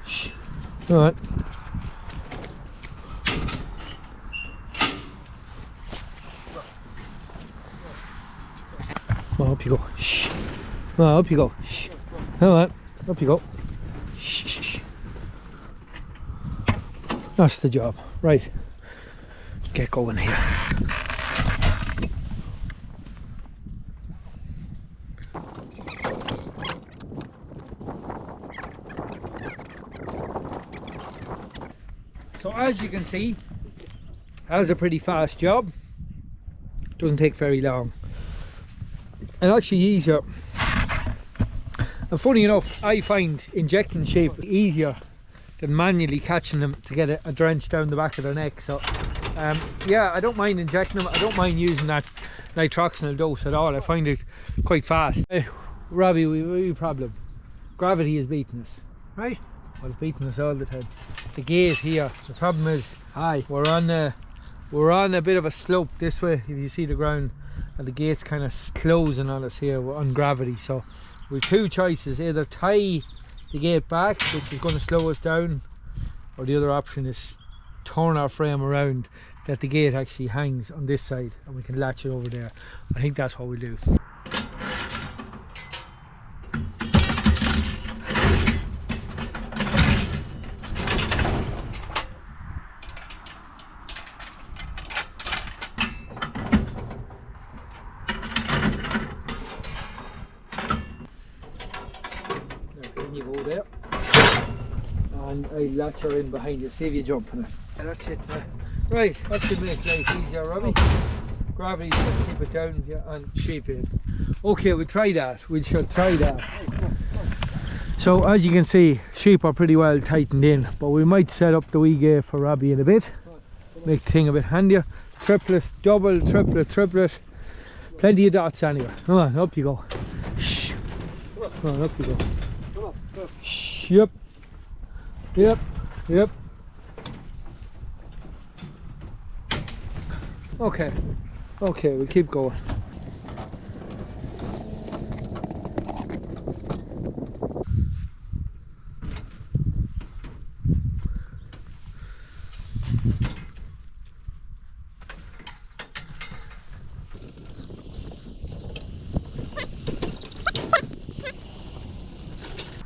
B: Shh. Go on. Oh, up you go. Shh. Oh, up you go. Shh. Come on. Up you go. Shh. That's the job. Right. Get going here. So as you can see, that's a pretty fast job. Doesn't take very long. And actually easier. And funny enough, I find injecting sheep easier than manually catching them to get a drench down the back of their neck. So yeah, I don't mind injecting them. I don't mind using that nitroxinal dose at all. I find it quite fast. Robbie, we have a problem. Gravity is beating us.
D: Right?
B: Well, it's beating us all the time. The gate here, the problem is we're on a bit of a slope this way, if you see the ground, and the gate's kind of closing on us here. We're on gravity, so we've two choices: either tie the gate back, which is going to slow us down, or the other option is turn our frame around that the gate actually hangs on this side and we can latch it over there. I think that's what we'll do. You go there, and I latch her in behind you, save you jumping it. And that's it. Right, that should make life easier, Robbie. Gravity should keep it down and shape it. Okay, we'll try that. We should try that. So as you can see, sheep are pretty well tightened in, but we might set up the wee gate for Robbie in a bit. Make the thing a bit handier. Triplet, double, triplet. Plenty of dots anyway. Come on, up you go. Shh. Come on, up you go. Yep. Okay, we'll keep going.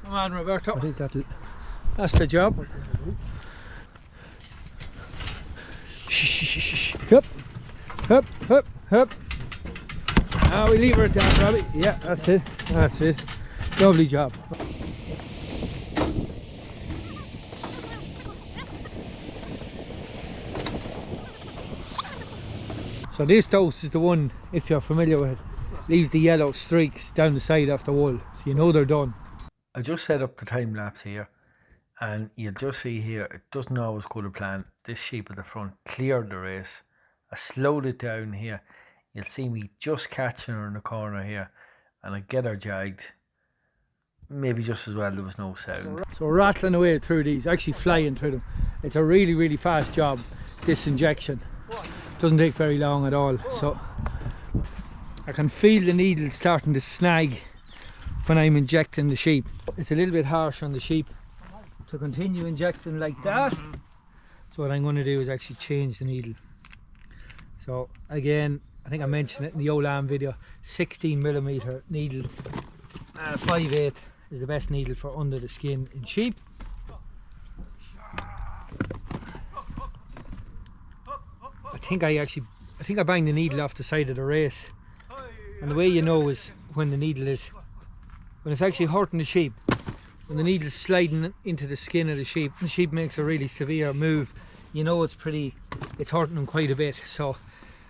B: Come on, Roberto. I think that's the job. Shh. Hup. Now we leave her at that, Robbie. Yeah, that's it. Lovely job. So this dose is the one, if you're familiar with it, leaves the yellow streaks down the side of the wool, so you know they're done. I just set up the time lapse here, and you'll just see here it doesn't always go to plan. This sheep at the front cleared the race, I slowed it down here. You'll see me just catching her in the corner here, and I get her jagged. Maybe just as well there was no sound. So we're rattling away through these, actually flying through them. It's a really, really fast job, this injection. Doesn't take very long at all. So I can feel the needle starting to snag when I'm injecting the sheep. It's a little bit harsh on the sheep to continue injecting like that. So what I'm going to do is actually change the needle. So again, I think I mentioned it in the old lamb video, 16mm needle, 5/8 is the best needle for under the skin in sheep. I think I banged the needle off the side of the race, and the way you know is when when it's actually hurting the sheep. When the needle's sliding into the skin of the sheep makes a really severe move, you know it's hurting them quite a bit. So,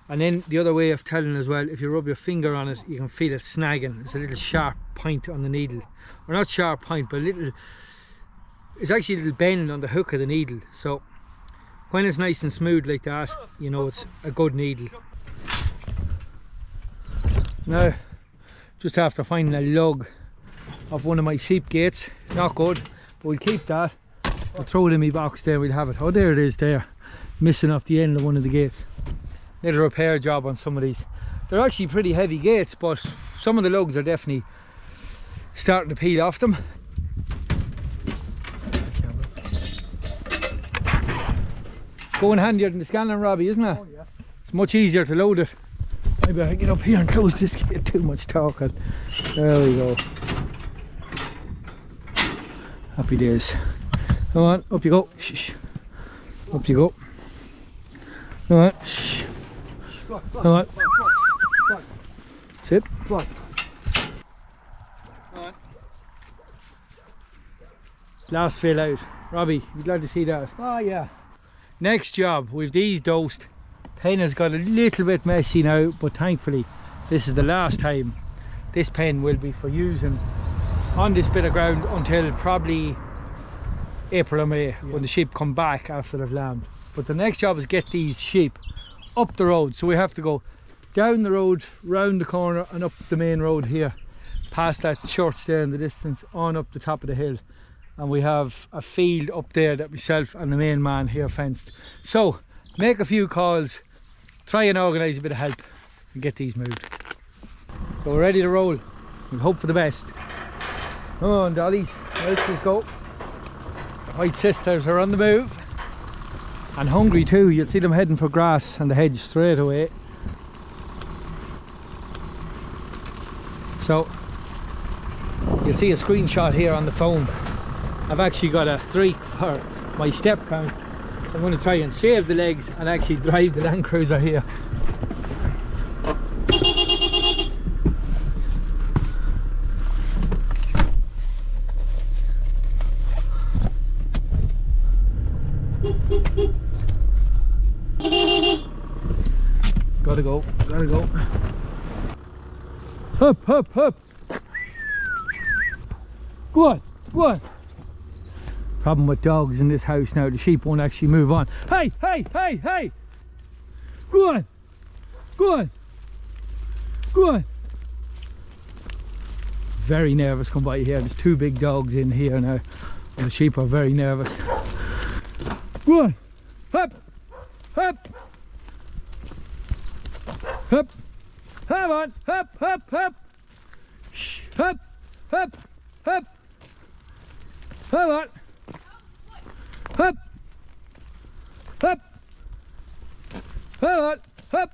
B: and then the other way of telling as well, if you rub your finger on it, you can feel it snagging. It's a little sharp point on the needle, or not sharp point, but it's actually a little bend on the hook of the needle. So when it's nice and smooth like that, you know it's a good needle. Now, just after finding a lug of one of my sheep gates, not good, but we'll keep that. I'll throw it in my box there, we'll have it. Oh, there it is there, missing off the end of one of the gates. Little repair job on some of these. They're actually pretty heavy gates, but some of the lugs are definitely starting to peel off them. Going handier than the scanner, Robbie, isn't it? Oh, yeah. It's much easier to load it. I better get up here and close this gate, too much talking. There we go. Happy days. Come on, up you go. Shh. Up you go. Come on. Shh. Come on. Sit. Come on. Last fill out. Robbie, you'd like to see that?
D: Oh yeah.
B: Next job, we've these dosed. Pen has got a little bit messy now, but thankfully this is the last time this pen will be for using on this bit of ground until probably April or May, when the sheep come back after they've lambed. But the next job is get these sheep up the road. So we have to go down the road, round the corner and up the main road here, past that church there in the distance, on up the top of the hill. And we have a field up there that myself and the main man here fenced. So make a few calls, try and organise a bit of help and get these moved. So we're ready to roll. We'll hope for the best. Come on, dollies, let's go. The white sisters are on the move. And hungry too. You'll see them heading for grass and the hedge straight away. So you'll see a screenshot here on the phone. I've actually got a streak for my step count. I'm going to try and save the legs and actually drive the Land Cruiser here. Gotta go, gotta go. Up, up, up. Go on, go on. Problem with dogs in this house now, the sheep won't actually move on. Hey, hey, hey, hey! Go on! Go on! Go on! Very nervous come by here. There's two big dogs in here now. And the sheep are very nervous. Go on! Up! Up! Up! Come on! Up! Up! Up! Shh! Up! Up! Up! Come on! Up! Up! Come on! Up!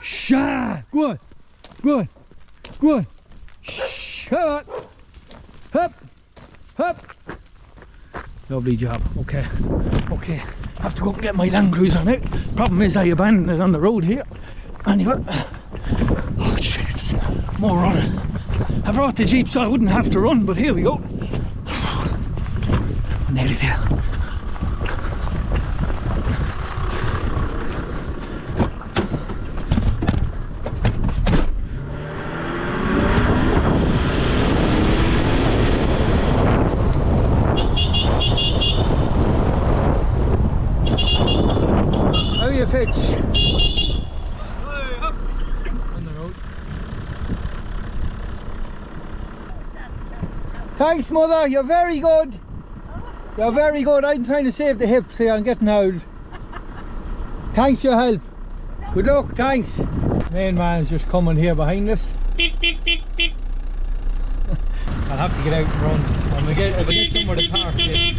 B: Shh! Go on! Go on! Go on! Shh! Come on! Up! Up! Lovely job. Okay. Okay. I have to go and get my Land Cruiser now. Problem is I abandoned it on the road here. Anyway. Oh Jesus. More running. I brought the Jeep so I wouldn't have to run, but here we go. Nearly there. How are you? you, Fitch. On the road. Thanks, Mother, you're very good. You're very good. I'm trying to save the hips here, I'm getting out. Thanks for your help. Good luck, thanks. Main man's just coming here behind us. I'll have to get out and run. If I get somewhere to park this.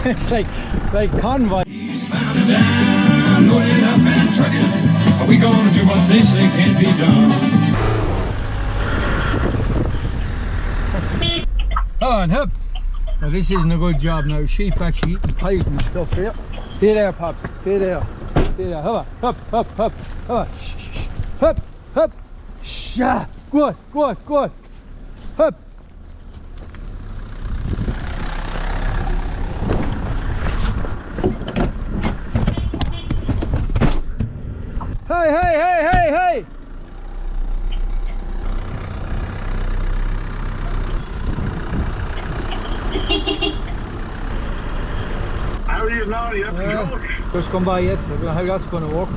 B: It's like convoy.
F: Eastbound and down, loaded up and trucking. Are we gonna do what they say can't be done?
B: Come on, hop. Now this isn't a good job now. Sheep actually eating pies and stuff here. Stay there, Pops. Stay there. Stay there. Hop, hop, hop, hop, hop. Shh, shh, hop, hop. Shh. Good, good, good. Hop. Hey, hey, hey, hey, hey.
E: How are you now? You have to go.
B: Just come by yet. I don't know how that's going to work.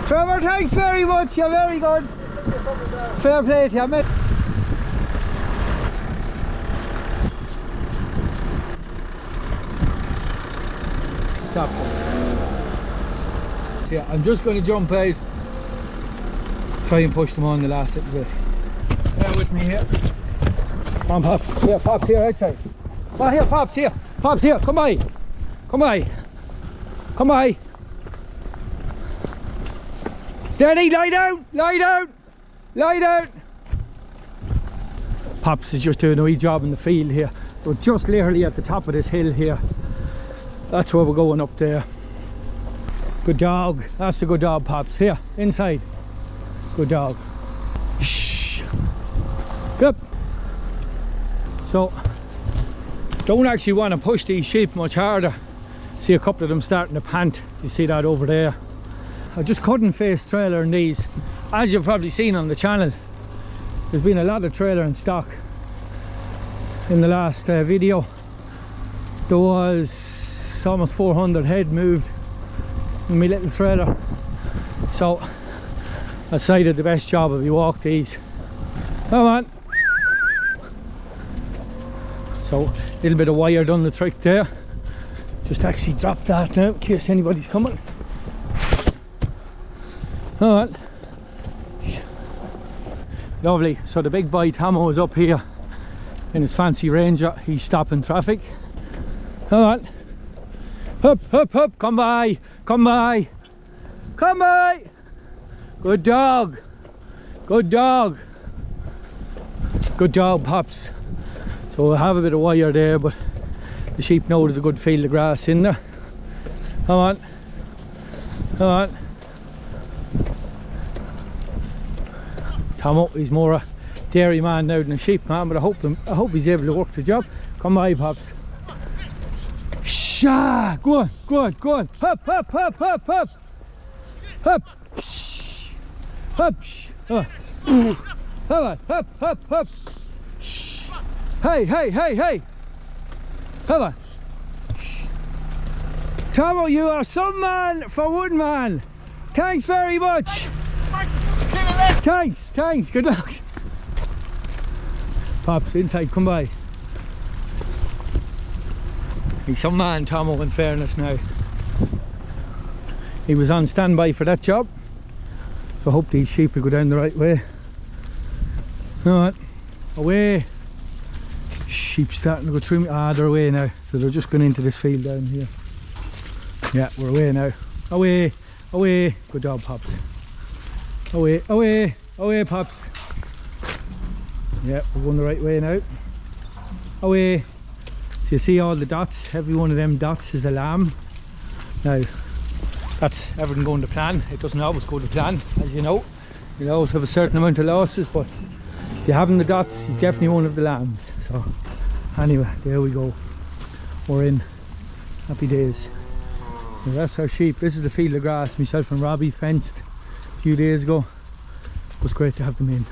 B: Trevor, thanks very much. You're very good. Fair play to you, mate. Stop. So yeah, I'm just going to jump out. Try and push them on the last little bit. Bear with me here. Come on, Pops. Here, Pops, here, outside. Oh, here, Pops, here. Pops, here. Come by. Come by. Come by. Steady, lie down, lie down, lie down. Pops is just doing a wee job in the field here. We're just literally at the top of this hill here. That's where we're going up there. Good dog. That's the good dog, Pops. Here, inside. Good dog. Shh. Yep. So, don't actually want to push these sheep much harder. See a couple of them starting to pant. You see that over there. I just couldn't face trailer in these. As you've probably seen on the channel, there's been a lot of trailer in stock. In the last video, there was almost 400 head moved in my little trailer. So I decided the best job if you walk these. Come on. So a little bit of wire done the trick there. Just actually drop that now in case anybody's coming. Alright. Lovely. So the big boy Tomo is up here in his fancy Ranger. He's stopping traffic. Alright. Up, up, up. Come by. Come by. Come by. Good dog. Good dog. Good dog, Pops. So we'll have a bit of wire there, but the sheep know there's a good field of grass in there. Come on. Come on. Tomo, he's more a dairy man now than a sheep man, but I hope he's able to work the job. Come by, Pops. Sha! Go on, go on, go on. Hop, hop, hop, hop, hop. Hop. Hop. Come on, hop, hop, hop. Hey, hey, hey, hey. Come on. Tomo, you are some man for one man. Thanks very much. Thanks, thanks, good luck. Pops, inside, come by. He's some man, Tomo, in fairness now. He was on standby for that job. So I hope these sheep will go down the right way. Alright, away. Sheep starting to go through me. Ah, they're away now. So they're just going into this field down here. Yeah, we're away now. Away, away. Good job, Pops. Away, away, away, Pops. Yeah, we're going the right way now. Away. So you see all the dots, every one of them dots is a lamb. Now, that's everything going to plan. It doesn't always go to plan, as you know. You always have a certain amount of losses, but if you haven't the dots, you definitely won't have the lambs. So, anyway, there we go. We're in. Happy days. Now that's our sheep. This is the field of grass myself and Robbie fenced a few days ago. It was great to have them in.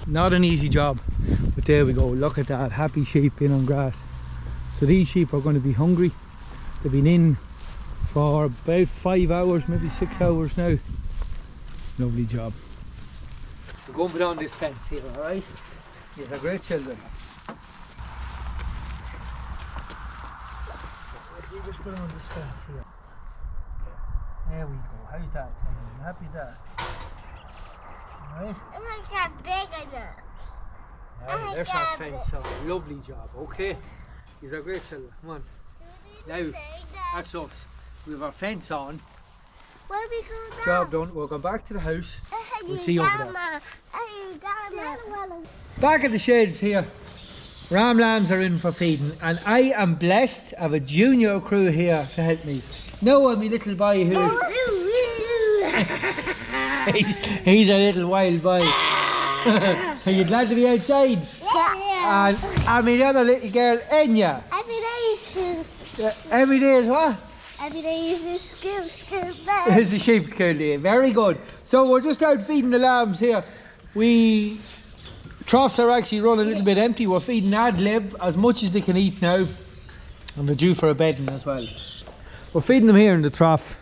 B: Not an easy job, but there we go. Look at that, happy sheep in on grass. So these sheep are going to be hungry. They've been in for about 5 hours, maybe 6 hours now. Lovely job. We're going to put on this fence here, alright? These are great children. You just put on this fence here. There we go. How's that? You happy with that? Alright?
G: I like that bigger now.
B: Yeah, there's our fence on. Lovely job. Okay. These are great children. Come on. Now, that's us. We have our fence on.
G: Where we go now?
B: Job done. We'll go back to the house. We'll see you over there. Back at the sheds here. Ram lambs are in for feeding, and I am blessed to have a junior crew here to help me. Noah, my little boy, who is he's a little wild boy. Are you glad to be outside?
G: Yeah.
B: And my other little girl, Enya.
G: Every day is school.
B: Every day is what?
G: Every day is school day.
B: It's a sheep school day. Very good. So we're just out feeding the lambs here. Troughs are actually run a little bit empty. We're feeding ad lib as much as they can eat now, and they're due for a bedding as well. We're feeding them here in the trough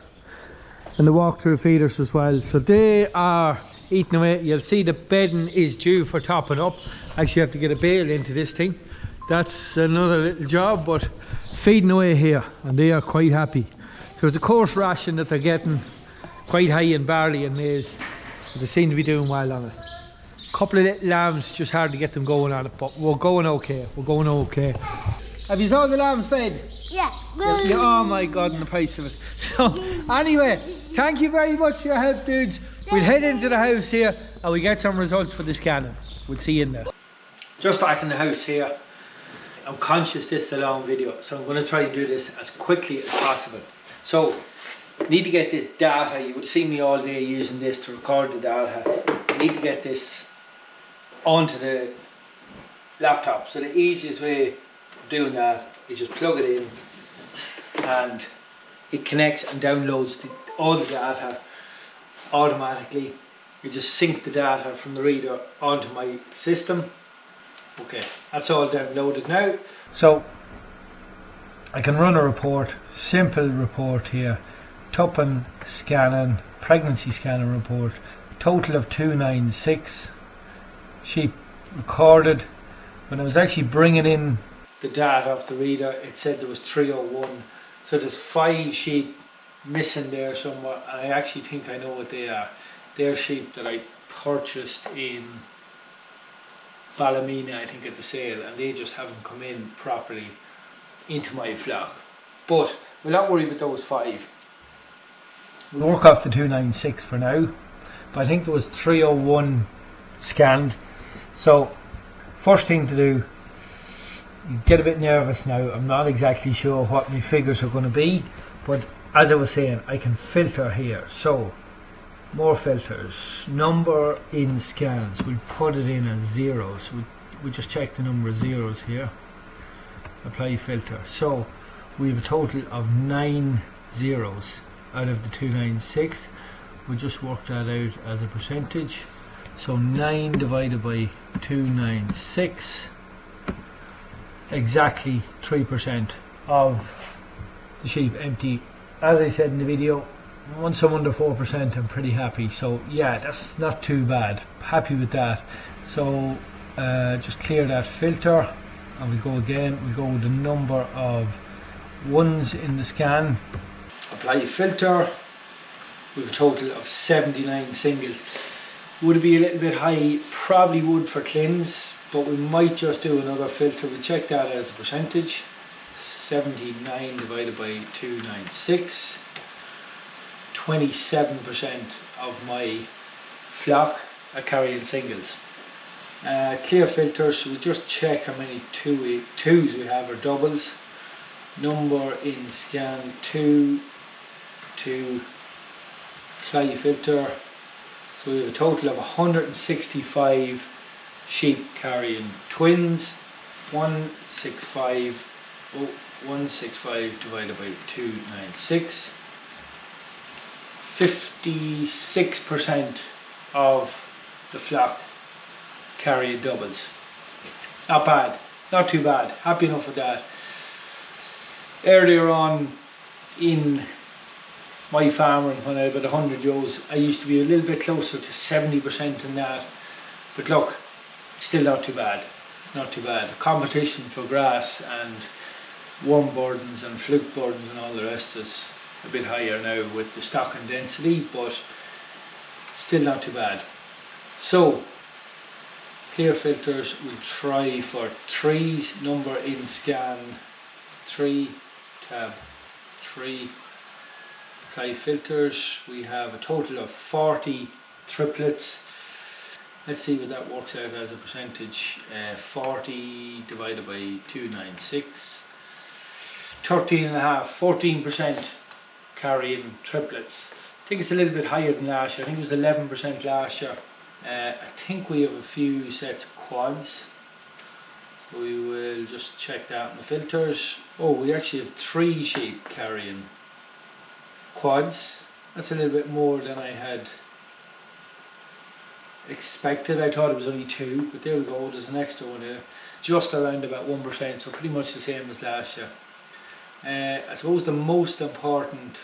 B: and the walk-through feeders as well. So they are eating away. You'll see the bedding is due for topping up. Actually have to get a bale into this thing. That's another little job, but feeding away here, and they are quite happy. So it's a coarse ration that they're getting, quite high in barley and maize. They seem to be doing well on it. Couple of little lambs, just hard to get them going on it, but we're going okay. We're going okay. Have you all the lambs fed?
G: Yeah.
B: Yeah. Oh my God, and the price of it. So anyway, thank you very much for your help, dudes. We'll head into the house here and we get some results for the scanning. We'll see you in there. Just back in the house here. I'm conscious this is a long video, so I'm going to try and do this as quickly as possible. So, need to get this data. You would see me all day using this to record the data. I need to get this onto the laptop. So the easiest way of doing that is just plug it in and it connects and downloads all the data automatically. You just sync the data from the reader onto my system. Okay, that's all downloaded now. So I can run a report, simple report here. Tupping scanning, pregnancy scanning report, total of 296. Sheep recorded. When I was actually bringing in the data off the reader, it said there was 301. So there's 5 sheep missing there somewhere, and I actually think I know what they are. They're sheep that I purchased in Ballymena, I think, at the sale, and they just haven't come in properly into my flock. But we'll not worry about those 5. We'll work off the 296 for now, but I think there was 301 scanned. So first thing to do, you get a bit nervous now. I'm not exactly sure what my figures are going to be, but as I was saying, I can filter here. So more filters, number in scans, we'll put it in as zeros. We just check the number of zeros here, apply filter. So we have a total of 9 zeros out of the 296. We just work that out as a percentage. So 9 divided by 296, exactly 3% of the sheep empty. As I said in the video, once I'm under 4%, I'm pretty happy. So yeah, that's not too bad. Happy with that. So just clear that filter and we go again. We go with the number of ones in the scan. Apply filter. We have a total of 79 singles. Would it be a little bit high? Probably would for cleanse, but we might just do another filter. We check that as a percentage. 79 divided by 296. 27% of my flock are carrying singles. Clear filters, so we just check how many twos we have, or doubles. Number in scan 2 to apply filter. So we have a total of 165 sheep carrying twins. 165 divided by 296. 56% of the flock carry doubles. Not bad, not too bad. Happy enough with that. Earlier on in my farming, when I had about 100 ewes, I used to be a little bit closer to 70% than that. But look, it's still not too bad. It's not too bad. Competition for grass and worm burdens and fluke burdens and all the rest is a bit higher now with the stock and density, but still not too bad. So, clear filters, we'll try for 3's number in scan 3, tab 3. Apply filters, we have a total of 40 triplets. Let's see what that works out as a percentage. 40 divided by 296. 13.5, 14% carrying triplets. I think it's a little bit higher than last year. I think it was 11% last year. I think we have a few sets of quads. So we will just check that in the filters. Oh, we actually have 3 sheep carrying quads. That's a little bit more than I had expected. I thought it was only 2, but there we go, there's an extra one there. Just around about 1%, so pretty much the same as last year. I suppose the most important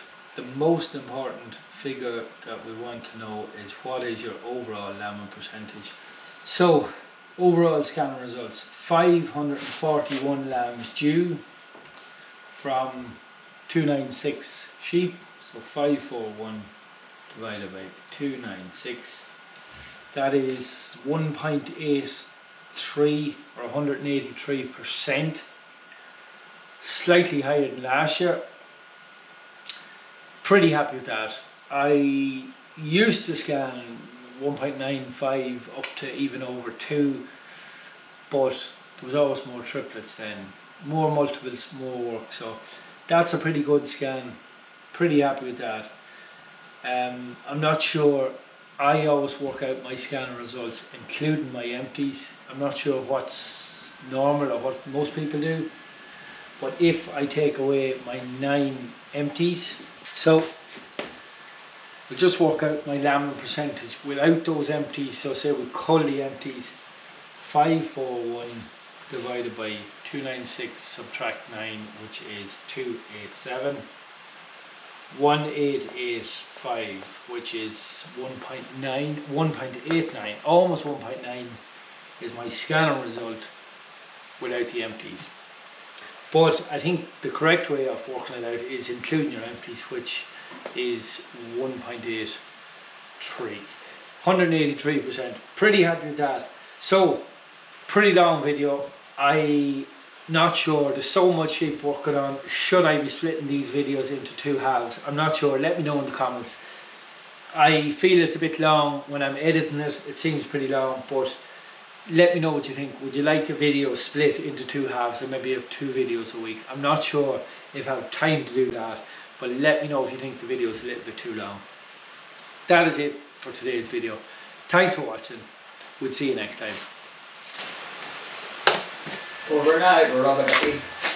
B: figure that we want to know is what is your overall lambing percentage. So, overall scanning results, 541 lambs due from 296 sheep. So 541 divided by 296, that is 1.83 or 183%, slightly higher than last year. Pretty happy with that. I used to scan 1.95 up to even over 2, but there was always more triplets then, more multiples, more work, so that's a pretty good scan. Pretty happy with that. I'm not sure, I always work out my scanning results including my empties. I'm not sure what's normal or what most people do, but if I take away my 9 empties, so we'll just work out my lambing percentage without those empties. So say we cull the empties, 541 divided by 296 subtract 9, which is 287. 1885, which is 1.89, almost 1.9 is my scanner result without the empties. But I think the correct way of working it out is including your empties, which is 1.83. 183%. Pretty happy with that. So, pretty long video. I'm not sure, there's so much sheep working on. Should I be splitting these videos into 2 halves? I'm not sure, let me know in the comments. I feel it's a bit long when I'm editing it, it seems pretty long, but let me know what you think. Would you like a video split into 2 halves and maybe have 2 videos a week? I'm not sure if I have time to do that, but let me know if you think the video is a little bit too long. That is it for today's video. Thanks for watching. We'll see you next time.
H: Overnight, Robbie.